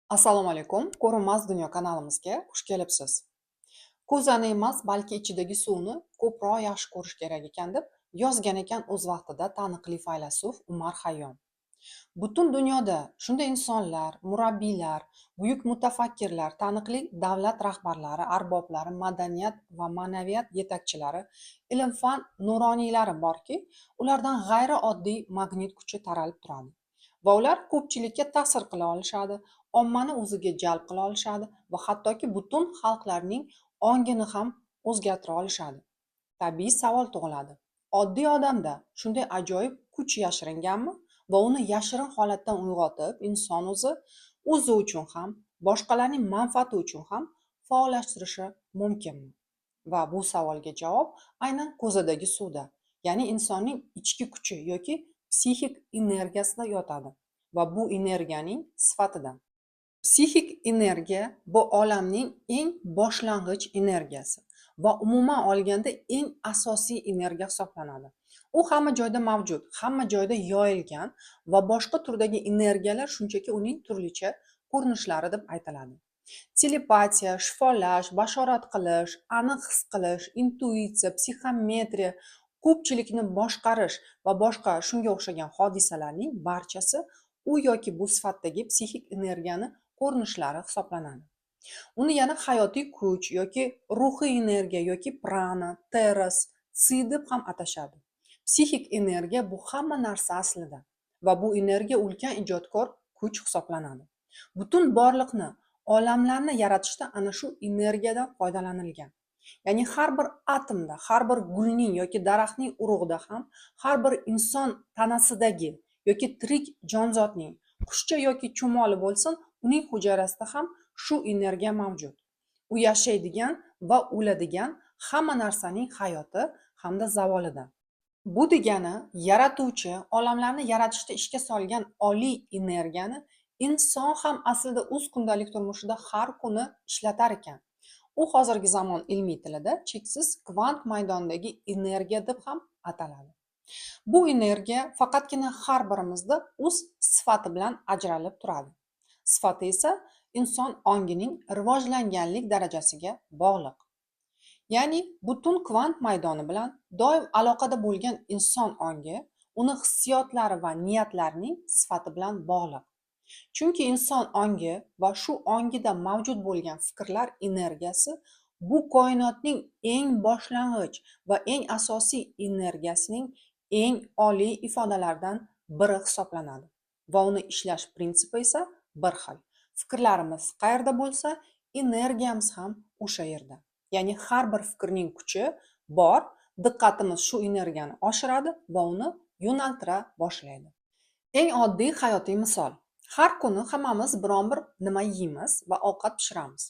Assalomu alaykum. Ko'rinmas dunyo kanalimizga xush kelibsiz. Ko'zani emas, balki ichidagi suvni ko'proq yaxshi ko'rish kerak ekan deb yozgan ekan o'z vaqtida taniqli faylasuf Umar Xayyom. Butun dunyoda shunday insonlar, murabbiylar, buyuk mutafakkirlar, taniqli davlat rahbarlari, arboblari, madaniyat va ma'naviyat yetakchilari, ilm-fan nuroniylari borki, ulardan g'ayrioddiy magnit kuchi taralib turadi. Va ular ko'pchilikka ta'sir qila olishadi, ommani o'ziga jalb qila olishadi va hattoki butun xalqlarning ongini ham o'zgartira olishadi. Tabiiy savol tug'iladi. Oddiy odamda shunday ajoyib kuch yashiringanmi? Va uni yashirin holatdan uyg'otib, inson o'zi uchun ham, boshqalarning manfaati uchun ham faollashtirishi mumkinmi? Va bu savolga javob aynan ko'zadagi suvda, ya'ni insonning ichki kuchi yoki psixik energiyasida yotadi va bu energiyaning sifatida. Psixik energiya bu olamning eng boshlang'ich energiyasi va umuman olganda eng asosiy energiya hisoblanadi. U hamma joyda mavjud, hamma joyda yoyilgan va boshqa turdagi energiyalar shunchaki uning turlicha ko'rinishlari deb aytiladi. Telepatiya, shifolash, bashorat qilish, aniq his qilish, intuitsiya, psixometriya, ko'pchilikni boshqarish va boshqa shunga o'xshagan hodisalarning barchasi u yoki bu sifatdagi psixik energiyani ko'rinishlari hisoblanadi. Uni yana hayotiy kuch yoki ruhiy energiya yoki prana, teras, tsi deb ham atashadi. Psixik energiya bu hamma narsa aslida va bu energiya ulkan ijodkor kuch hisoblanadi. Butun borliqni, olamlarni yaratishda ana shu energiyadan foydalanilgan. Ya'ni har bir atomda, har bir gulning yoki daraxtning urug'ida ham, har bir inson tanasidagi yoki tirik jonzotning qushcha yoki chumoli bo'lsin, uning hujayrasida ham shu energiya mavjud. U yashaydigan va o'ladigan hamma narsaning hayoti hamda zavolida. Bu degani yaratuvchi olamlarni yaratishda ishga solgan oliy energiyani inson ham aslida o'z kundalik turmushida har kuni ishlatar ekan. U hozirgi zamon ilmiy tilida cheksiz kvant maydonidagi energiya deb ham ataladi. Bu energiya faqatgina har birimizda o'z sifati bilan ajralib turadi. Sifati esa inson ongining rivojlanganlik darajasiga bog'liq. Ya'ni butun kvant maydoni bilan doim aloqada bo'lgan inson ongi uni hissiyotlari va niyatlarining sifati bilan bog'liq. Chunki inson ongi va shu ongida mavjud bo'lgan fikrlar energiyasi bu koinotning eng boshlang'ich va eng asosiy energiyasining eng oliy ifodalaridan biri hisoblanadi va uni ishlash prinsipi esa bir xil. Fikrlarimiz qayerda bo'lsa, energiyamiz ham o'sha yerda. Ya'ni har bir fikrning kuchi bor, diqqatimiz shu energiyani oshiradi va uni yo'naltira boshlaydi. Eng oddiy hayotiy misol. Har kuni hammamiz biron bir nima yeymiz va ovqat pishiramiz.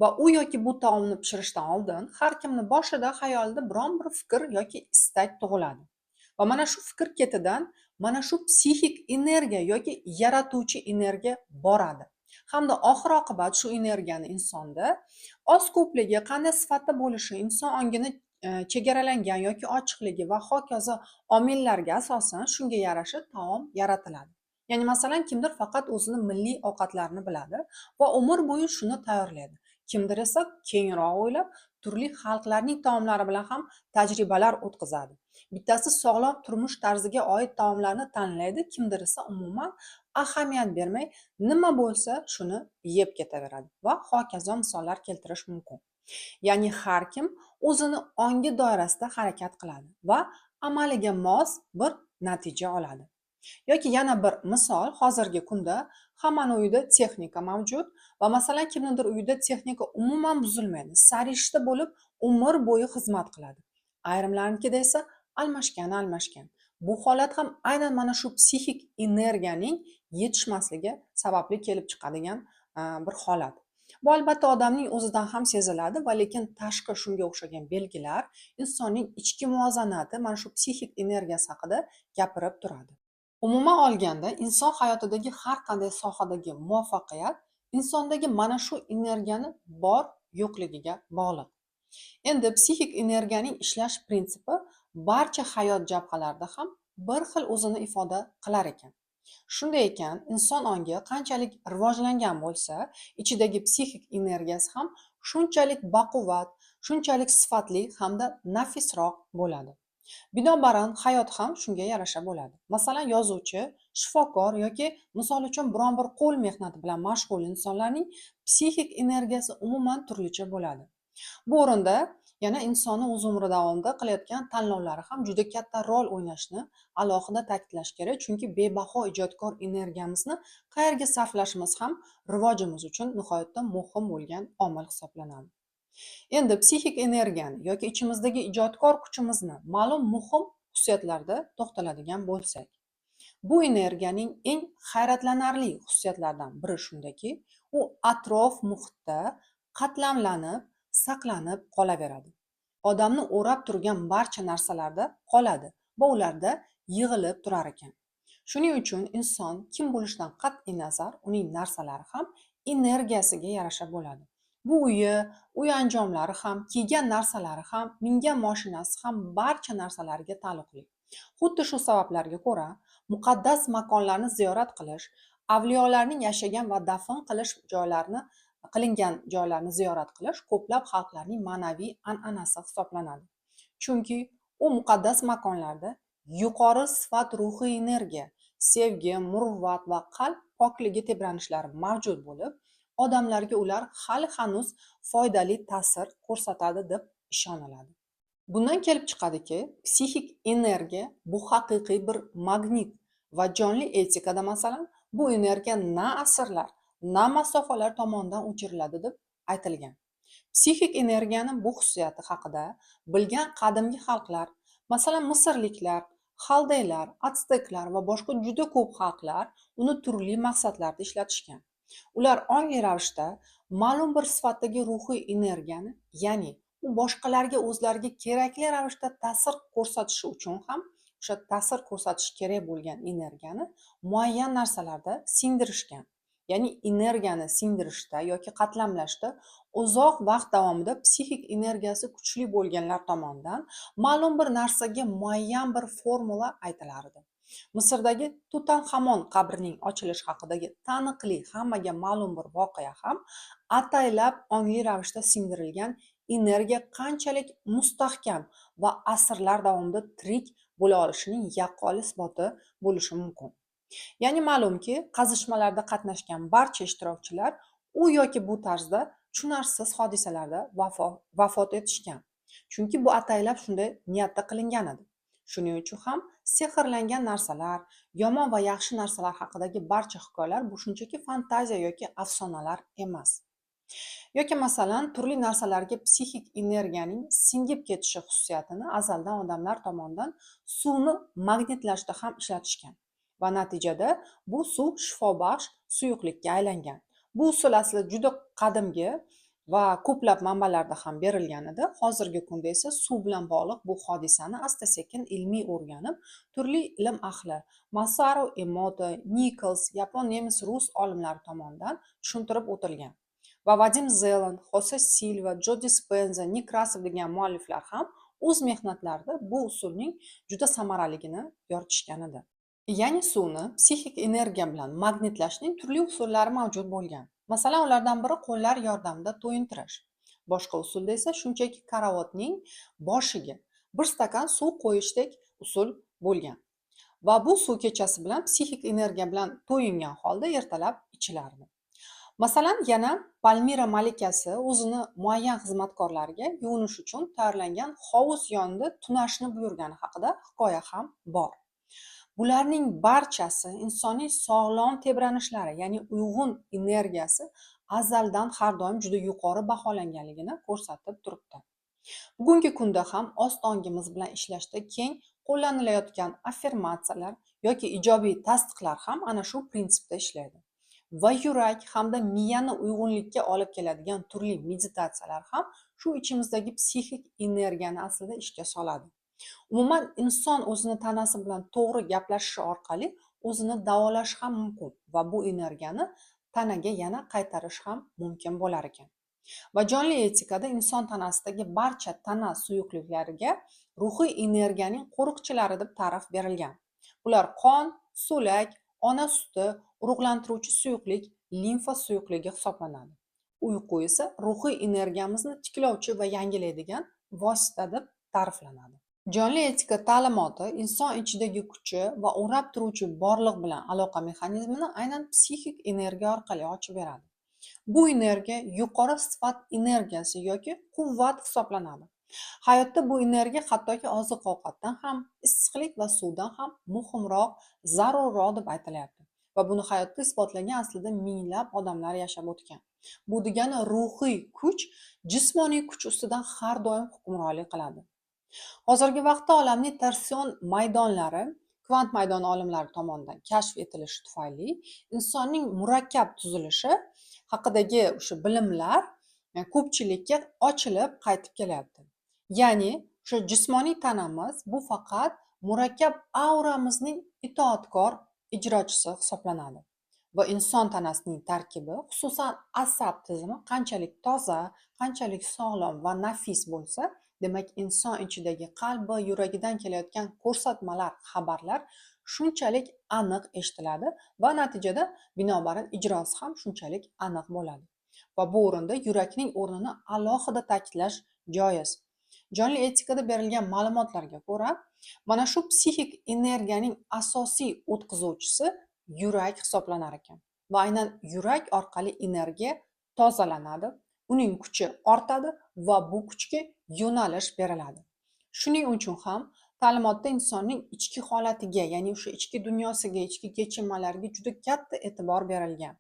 Va u yoki bu taomni pishirishdan oldin har kimni boshida xayolida biron bir fikr yoki istak tug'iladi. Va mana shu fikr ketidan mana shu psixik energiya yoki yaratuvchi energiya boradi. Hamda oxir oqibat shu energiyani insonda oz ko'pligi, qanday sifatda bo'lishi, inson ongini chegaralangan yoki ochiqligi va hokazo omillarga asosan shunga yarasha taom yaratiladi. Ya'ni masalan kimdir faqat o'zini milliy ovqatlarini biladi va umr bo'yi shuni tayyorlaydi. Kimdir esa kengroq o'ylab turli xalqlarning taomlari bilan ham tajribalar o'tkazadi. Bittasi sog'lom turmush tarziga oid taomlarni tanlaydi, kimdir esa umuman ahamiyat bermay nima bo'lsa shuni yeb ketaveradi va hokazo misollar keltirish mumkin. Ya'ni har kim o'zini ongi doirasida harakat qiladi va amaliga mos bir natija oladi. Yoki yana bir misol, hozirgi kunda hammani uyida texnika mavjud va masalan kimnidir uyida texnika umuman buzilmaydi. Sarishta bo'lib umr bo'yi xizmat qiladi. Ayrimlarnikida esa almashgan. Bu holat ham aynan mana shu psixik energiyaning yetishmasligi sababli kelib chiqadigan bir holat. Bu albatta odamning o'zidan ham seziladi va lekin tashqi shunga o'xshagan belgilar insonning ichki muvozanati mana shu psixik energiyasi haqida gapirib turadi. Umuman olganda inson hayotidagi har qanday sohadagi muvaffaqiyat insondagi mana shu energiyani bor yo'qligiga bog'liq. Endi psixik energiyaning ishlash prinsipi barcha hayot jabhalarida ham bir xil o'zini ifoda qilar ekan. Shunday ekan, inson ongi qanchalik rivojlangan bo'lsa, ichidagi psixik energiyasi ham shunchalik baquvvat, shunchalik sifatli hamda nafisroq bo'ladi. Binobarin hayot ham shunga yarasha bo'ladi. Masalan, yozuvchi, shifokor yoki misol uchun biron bir qo'l mehnati bilan mashg'ul insonlarning psixik energiyasi umuman turlicha bo'ladi. Bu o'rinda yana insonni o'z umri davomida qilayotgan tanlovlari ham juda katta rol o'ynashini alohida ta'kidlash kerak, chunki bebaho ijodkor energiyamizni qayerga sarflashimiz ham rivojimiz uchun nihoyatda muhim bo'lgan omil hisoblanadi. Endi psixik energiyani yoki ichimizdagi ijodkor kuchimizni ma'lum muhim xususiyatlarda to'xtaladigan bo'lsak, bu energiyaning eng hayratlanarli xususiyatlaridan biri shundaki, u atrof muhitda qatlamlanib, saqlanib qolaveradi. Odamni o'rab turgan barcha narsalarda qoladi va ularda yig'ilib turar ekan. Shuning uchun inson kim bo'lishidan qat'iy nazar, uning narsalari ham energiyasiga yarasha bo'ladi. Bu uy anjomlari ham, kiygan narsalari ham, mingan mashinasi ham barcha narsalariga taalluqli. Xuddi shu sabablarga ko'ra, muqaddas makonlarni ziyorat qilish, avliyolarning yashagan va dafn qilingan joylarni ziyorat qilish ko'plab xalqlarning ma'naviy an'anasi hisoblanadi. Chunki u muqaddas makonlarda yuqori sifat ruhiy energiya, sevgi, muruvvat va qalb pokligi tebranishlari mavjud bo'lib, odamlarga ular hali hanuz foydali ta'sir ko'rsatadi deb ishoniladi. Bundan kelib chiqadiki, psixik energiya bu haqiqiy bir magnit va jonli etikada masalan, bu energiya na asrlar, na masofalar tomonidan o'chiriladi deb aytilgan. Psixik energiyani bu xususiyati haqida bilgan qadimgi xalqlar, masalan Misrliklar, Xaldeylar, Atsteklar va boshqa juda ko'p xalqlar uni turli maqsadlarda ishlatishgan. Ular ongli ravishda ma'lum bir sifatdagi ruhiy energiyani, ya'ni u boshqalarga o'zlariga kerakli ravishda ta'sir ko'rsatishi uchun ham o'sha ta'sir ko'rsatish kerak bo'lgan energiyani muayyan narsalarda singdirishgan. Ya'ni energiyani singdirishda yoki qatlamlashda uzoq vaqt davomida psixik energiyasi kuchli bo'lganlar tomonidan ma'lum bir narsaga muayyan bir formula aytilardi. Misrdagi Tutanxamon qabrining ochilishi haqidagi taniqli hammaga ma'lum bir voqea ham ataylab ongli ravishda singdirilgan energiya qanchalik mustahkam va asrlar davomida tirik bo'la olishining yaqqol isboti bo'lishi mumkin. Ya'ni ma'lumki, qazishmalarda qatnashgan barcha ishtirokchilar u yoki bu tarzda tushunarsiz hodisalarda vafot etishgan. Chunki bu ataylab shunday niyatda qilingan edi. Shuning uchun ham sehrlangan narsalar, yomon va yaxshi narsalar haqidagi barcha hikoyalar bu shunchaki fantaziya yoki afsonalar emas. Yoki masalan, turli narsalarga psixik energiyaning singib ketishi xususiyatini azaldan odamlar tomonidan suvni magnitlashda ham ishlatishgan. Va natijada bu suv shifobaxsh suyuqlikka aylangan. Bu usul aslida juda qadimgi va ko'plab manbalarda ham berilgan edi. Hozirgi kunda esa suv bilan bog'liq bu hodisani asta-sekin ilmiy o'rganib, turli ilm ahli, Masaru Emoto, Nichols, yapon, nemis, rus olimlari tomonidan tushuntirib o'tilgan. Va Vadim Zeland, Jose Silva, Jo Dispenza, Nekrasov degan mualliflar ham o'z mehnatlarida bu usulning juda samaraligini yoritishgan edi. Ya'ni suvni psixik energiya bilan magnitlashning turli usullari mavjud bo'lgan. Masalan, ulardan biri qo'llar yordamida to'yintirish. Boshqa usulda esa shunchaki karavotning boshiga bir stakan suv qo'yishdek usul bo'lgan. Va bu suv kechasi bilan psixik energiya bilan to'yingan holda ertalab ichilardi. Masalan, yana Palmira malikasi o'zini muayyan xizmatkorlariga yuvinish uchun tayyorlangan hovuz yonida tunashni buyurgani haqida hikoya ham bor. Bularning barchasi insonning sog'lom tebranishlari, ya'ni uyg'un energiyasi azaldan har doim juda yuqori baholanganligini ko'rsatib turibdi. Bugungi kunda ham ost ongimiz bilan ishlashda keng qo'llanilayotgan affirmatsiyalar yoki ijobiy tasdiqlar ham ana shu prinsipda ishlaydi. Va yurak hamda miyani uyg'unlikka olib keladigan turli meditatsiyalar ham shu ichimizdagi psixik energiyani aslida ishga soladi. Umuman inson o'zini tanasi bilan to'g'ri gaplashishi orqali o'zini davolashi ham mumkin va bu energiyani tanaga yana qaytarish ham mumkin bo'lar ekan. Va jonli etikada inson tanasidagi barcha tana suyuqliklariga ruhiy energiyaning qo'riqchilari deb ta'rif berilgan. Ular qon, so'lak, ona suti, urug'lantiruvchi suyuqlik, limfa suyuqligi hisoblanadi. Uyqu esa ruhiy energiyamizni tiklovchi va yangilaydigan vosita deb ta'riflanadi. Jonli etika ta'limoti inson ichidagi kuchi va o'rab turuvchi borliq bilan aloqa mexanizmini aynan psixik energiya orqali ochib beradi. Bu energiya yuqori sifat energiyasi yoki quvvat hisoblanadi. Hayotda bu energiya hattoki oziq-ovqatdan ham, issiqlik va suvdan ham muhimroq, zarurroq deb aytilyapti. Va buni hayotda isbotlagan aslida minglab odamlar yashab o'tgan. Bu degani ruhiy kuch jismoniy kuch ustidan har doim hukmronlik qiladi. Hozirgi vaqtda olamning torsion maydonlari kvant maydoni olimlari tomonidan kashf etilishi tufayli insonning murakkab tuzilishi haqidagi o'sha bilimlar ko'pchilikka ochilib qaytib kelyapti. Ya'ni o'sha jismoniy tanamiz bu faqat murakkab auramizning itoatkor ijrochisi hisoblanadi. Va inson tanasining tarkibi, xususan asab tizimi qanchalik toza, qanchalik sog'lom va nafis bo'lsa, demak inson ichidagi qalbi, yuragidan kelayotgan ko'rsatmalar, xabarlar shunchalik aniq eshitiladi va natijada binobarin ijrosi ham shunchalik aniq bo'ladi. Va bu o'rinda yurakning o'rnini alohida ta'kidlash joiz. Jonli etikada berilgan ma'lumotlarga ko'ra, mana shu psixik energiyaning asosiy o'tkazuvchisi yurak hisoblanar ekan. Va aynan yurak orqali energiya tozalanadi, uning kuchi ortadi va bu kuchga yo'nalish beriladi. Shuning uchun ham ta'limotda insonning ichki holatiga, ya'ni o'sha ichki dunyosiga, ichki kechinmalariga juda katta e'tibor berilgan.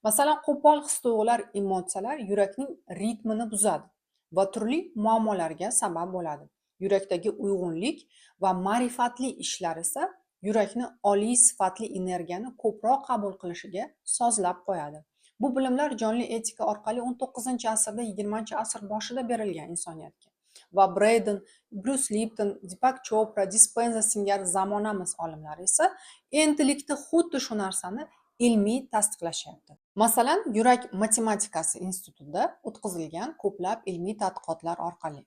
Masalan, qo'pol his-tuyg'ular, emotsiyalar yurakning ritmini buzadi va turli muammolarga sabab bo'ladi. Yurakdagi uyg'unlik va ma'rifatli ishlar esa yurakni oliy sifatli energiyani ko'proq qabul qilishiga sozlab qo'yadi. Bu bilimlar jonli etika orqali 19-asrda, 20-asr boshida berilgan insoniyatga. Va Braden, Bruce Lipton, Deepak Chopra, Dispenza singari zamonamiz olimlari esa endilikda xuddi shu narsani ilmiy tasdiqlashyapti. Masalan, yurak matematikasi institutida o'tkazilgan ko'plab ilmiy tadqiqotlar orqali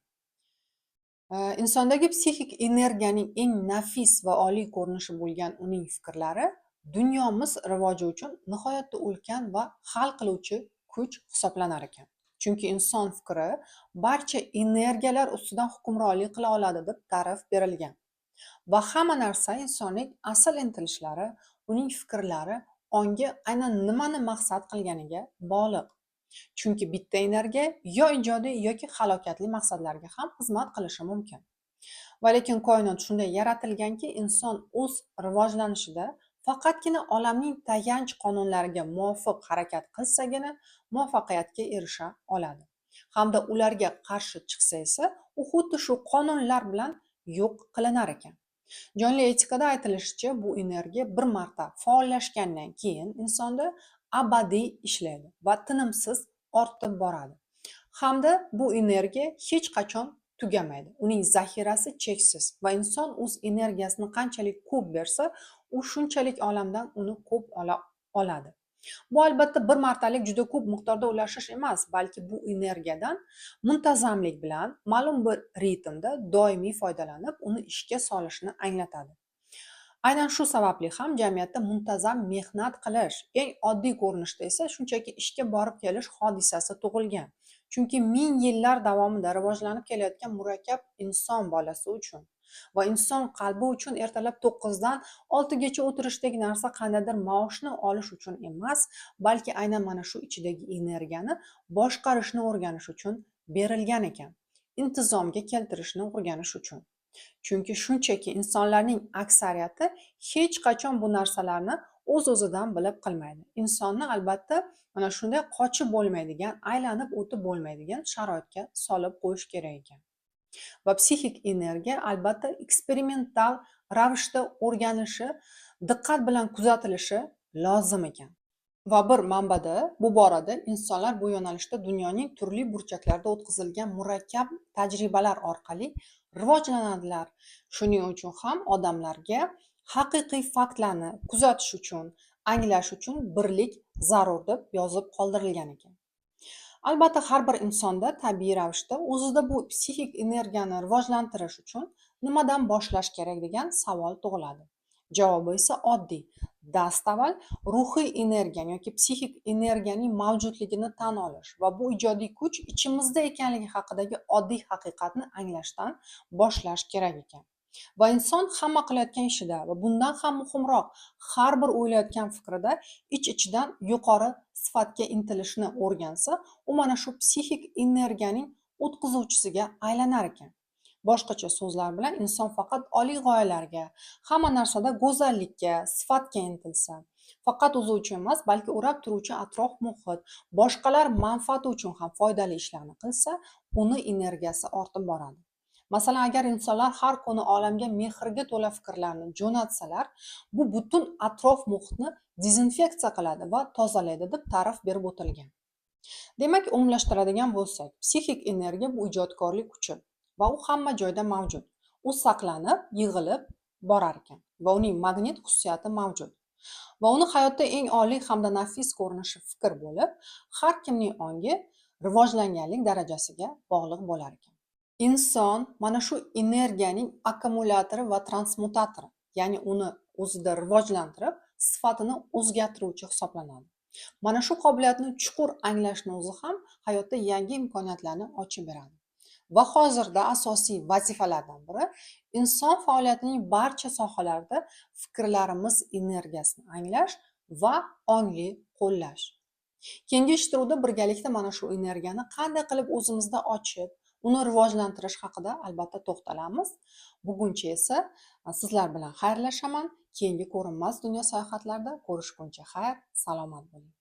insondagi psixik energiyaning eng nafis va oliy ko'rinishi bo'lgan uning fikrlari dunyomiz rivoji uchun nihoyatda ulkan va hal qiluvchi kuch hisoblanar ekan. Chunki inson fikri barcha energiyalar ustidan hukmronlik qila oladi deb ta'rif berilgan. Va hamma narsa insonning asl intilishlari, uning fikrlari ongi aynan nimani maqsad qilganiga bog'liq. Chunki bitta energiya yo ijodiy yoki halokatli maqsadlarga ham xizmat qilishi mumkin. Va lekin koinot shunday yaratilganki, inson o'z rivojlanishida faqatgina olamning tayanch qonunlariga muvofiq harakat qilsagina muvaffaqiyatga erisha oladi. Hamda ularga qarshi chiqsa esa, u xuddi shu qonunlar bilan yo'q qilinar ekan. Jonli etikada aytilishicha, bu energiya bir marta faollashgandan keyin insonda abadiy ishlaydi va tinimsiz ortib boradi. Hamda bu energiya hech qachon tugamaydi. Uning zaxirasi cheksiz va inson o'z energiyasini qanchalik ko'p bersa, u shunchalik olamdan uni ko'p oladi. Bu albatta bir martalik juda ko'p miqdorda ulashish emas, balki bu energiyadan muntazamlik bilan ma'lum bir ritmda doimiy foydalanib, uni ishga solishni anglatadi. Aynan shu sababli ham jamiyatda muntazam mehnat qilish, eng oddiy ko'rinishda esa shunchaki ishga borib kelish hodisasi tug'ilgan. Chunki ming yillar davomida rivojlanib kelayotgan murakkab inson bolasi uchun va inson qalbi uchun ertalab 9 dan 6 gacha o'tirishdek narsa qandaydir maoshni olish uchun emas, balki aynan mana shu ichidagi energiyani boshqarishni o'rganish uchun berilgan ekan. Intizomga keltirishni o'rganish uchun. Chunki shunchaki insonlarning aksariyati hech qachon bu narsalarni o'z-o'zidan bilib qilmaydi. Insonni albatta mana shunday qochib bo'lmaydigan, aylanib o'tib bo'lmaydigan sharoitga solib qo'yish kerak ekan. Va psixik energiya albatta eksperimental ravishda o'rganishi, diqqat bilan kuzatilishi lozim ekan. Va bir manbada bu borada insonlar bu yo'nalishda dunyoning turli burchaklarida o'tkazilgan murakkab tajribalar orqali rivojlanadilar. Shuning uchun ham odamlarga haqiqiy faktlarni kuzatish uchun, anglash uchun birlik zarur deb yozib qoldirilgan ekan. Albatta har bir insonda tabiiy ravishda o'zida bu psixik energiyani rivojlantirish uchun nimadan boshlash kerak degan savol tug'iladi. Javobi esa oddiy. Dastavval ruhiy energiyani yoki psixik energiyaning mavjudligini tan olish va bu ijodiy kuch ichimizda ekanligi haqidagi oddiy haqiqatni anglashdan boshlash kerak ekan. Va inson hamma qilayotgan ishida va bundan ham muhimroq, har bir o'ylayotgan fikrida ich-ichidan yuqori sifatga intilishni o'rgansa, u mana shu psixik energiyaning o'tkazuvchisiga aylanar ekan. Boshqacha so'zlar bilan, inson faqat oliy g'oyalarga, hamma narsada go'zallikka, sifatga intilsa, faqat o'zi uchun emas, balki o'rab turuvchi atrof muhit, boshqalar manfaati uchun ham foydali ishlarni qilsa, uni energiyasi ortib boradi. Masalan, agar insonlar har kuni olamga mehrga to'la fikrlarni jo'natsalar, bu butun atrof muhitni dezinfeksiya qiladi va tozalaydi deb ta'rif berib o'tilgan. Demak, umumlashtiradigan bo'lsak, psixik energiya bu ijodkorlik kuchi va u hamma joyda mavjud. U saqlanib, yig'ilib borar ekan va uning magnit xususiyati mavjud. Va uni hayotda eng oliy hamda nafis ko'rinishi fikr bo'lib, har kimning ongi rivojlanganlik darajasiga bog'liq bo'lar ekan. Inson mana shu energiyaning akkumulyatori va transmutatori, ya'ni uni o'zida rivojlantirib, sifatini o'zgartiruvchi hisoblanadi. Mana shu qobiliyatni chuqur anglashni o'zi ham hayotda yangi imkoniyatlarni ochib beradi. Va hozirda asosiy vazifalardan biri inson faoliyatining barcha sohalarida fikrlarimiz energiyasini anglash va ongli qo'llash. Keyingi ishtiruvda birgalikda mana shu energiyani qanday qilib o'zimizda ochib, uni rivojlantirish haqida albatta to'xtalamiz. Buguncha esa sizlar bilan xayrlashaman. Keyingi ko'rinmas dunyo sayohatlarida ko'rishguncha xayr, salomat bo'ling.